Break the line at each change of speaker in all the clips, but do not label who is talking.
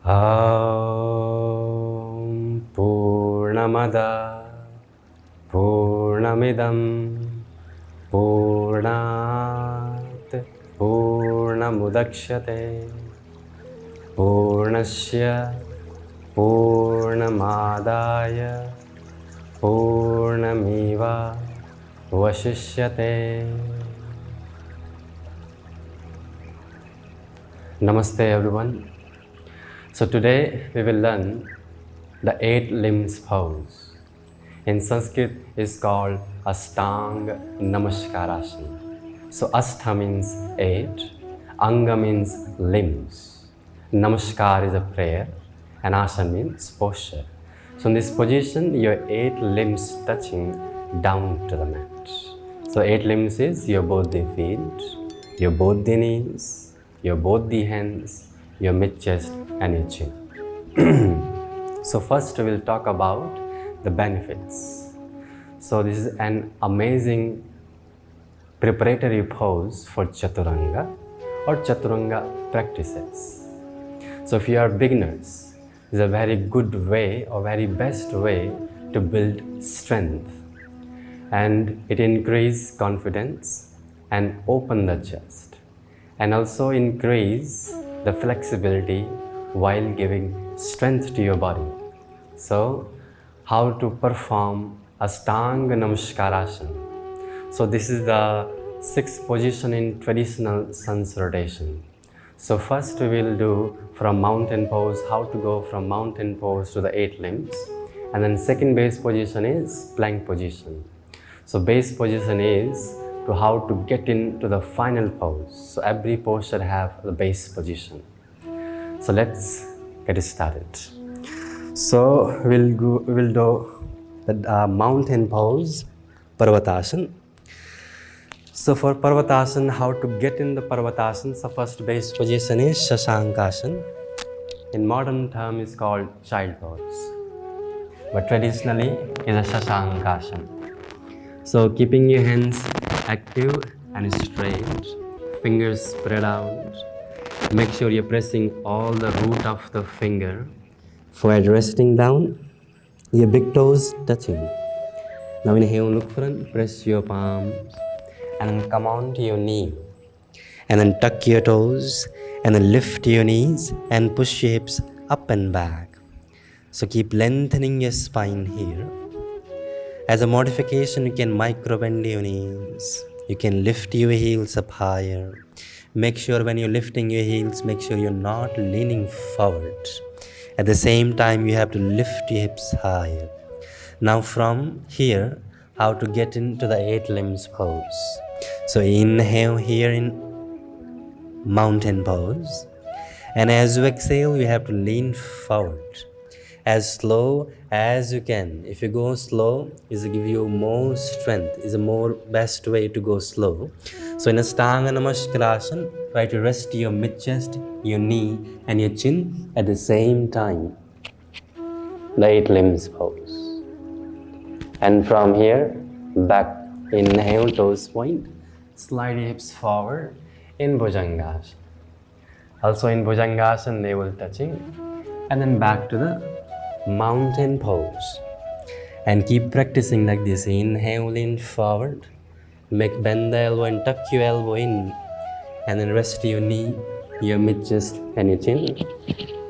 Om Purnamada Purnamidam Purnat Purnamudakshate Purnasya Purnamadaya Purnamiva Vashishyate. Namaste everyone. So today we will learn the 8 limbs pose. In Sanskrit is called Ashtanga Namaskarasan. So Astha means 8, Anga means limbs, Namaskar is a prayer, and Asana means posture. So in this position, your 8 limbs touching down to the mat. So 8 limbs is your both the feet, your both the knees, your both the hands, your mid-chest and your chin. So first we will talk about the benefits. So this is an amazing preparatory pose for Chaturanga or Chaturanga practices. So if you are beginners, it's a very good way or very best way to build strength, and it increases confidence and open the chest, and also increase the flexibility while giving strength to your body. So how to perform Ashtanga Namaskarasan. So this is the 6th position in traditional sun's rotation. So first we will do from mountain pose, how to go from mountain pose to the 8 limbs. And then second base position is plank position. So base position is to how to get into the final pose. So every pose should have the base position. So let's get started. So we'll do the mountain pose, Parvatasana. So for Parvatasana, how to get in the Parvatasana, so first base position is Shashankasana. In modern term is called child pose, but traditionally is a Shashankasana. So keeping your hands active and straight, fingers spread out. Make sure you're pressing all the root of the finger. Forehead resting down, your big toes touching. Now inhale, look front, press your palms, and then come on to your knee. And then tuck your toes, and then lift your knees, and push your hips up and back. So keep lengthening your spine here. As a modification, you can micro bend your knees. You can lift your heels up higher. Make sure when you're lifting your heels, make sure you're not leaning forward. At the same time, you have to lift your hips higher. Now from here, how to get into the 8 limbs pose. So inhale here in mountain pose. And as you exhale, you have to lean forward. As slow as you can. If you go slow, it will give you more strength. It's a more best way to go slow. So in Ashtanga Namaskarasan, try to rest your mid-chest, your knee and your chin at the same time. The 8 limbs pose. And from here, back. Inhale, toes point. Slide your hips forward in Bhujangasana. Also in Bhujangasana, navel touching. And then back to the mountain pose. And keep practicing like this. Inhale, lean forward. Bend the elbow and tuck your elbow in. And then rest your knee, your mid-chest and your chin.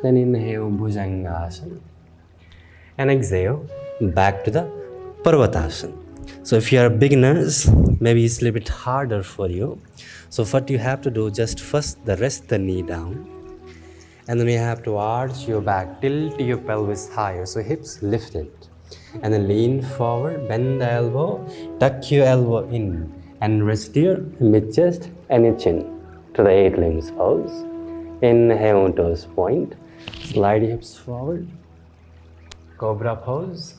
Then inhale, Bhujangasana. And exhale, back to the Parvatasana. So if you are beginners, maybe it's a little bit harder for you. So what you have to do, just first rest the knee down. And then you have to arch your back, tilt your pelvis higher, so hips lifted. And then lean forward, bend the elbow, tuck your elbow in, and rest your mid-chest and your chin to the 8 limbs pose. Inhale, toes point, slide your hips forward, cobra pose,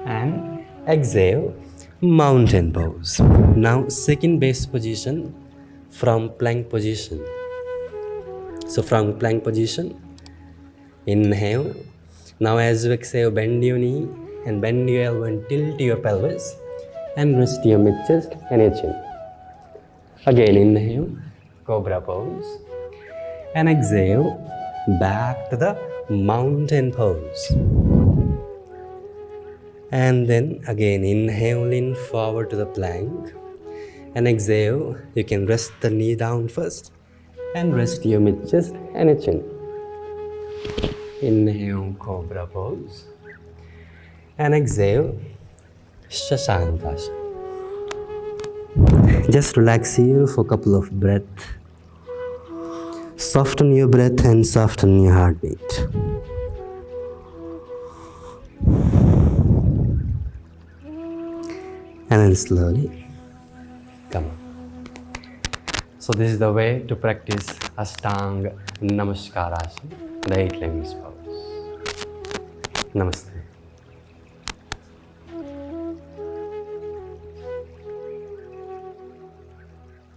and exhale, mountain pose. Now second base position from plank position. So from plank position, inhale. Now as you exhale, bend your knee and bend your elbow and tilt your pelvis and rest your mid-chest and your chin. Again inhale, cobra pose, and exhale, back to the mountain pose. And then again, inhale, lean forward to the plank. And exhale, you can rest the knee down first and rest your mid-chest and chin. Inhale, cobra pose. And exhale, Shashankasana. Just relax here for a couple of breaths. Soften your breath and soften your heartbeat. And then slowly come on. So this is the way to practice Ashtanga Namaskar Asana, the 8 limbs pose. Namaste.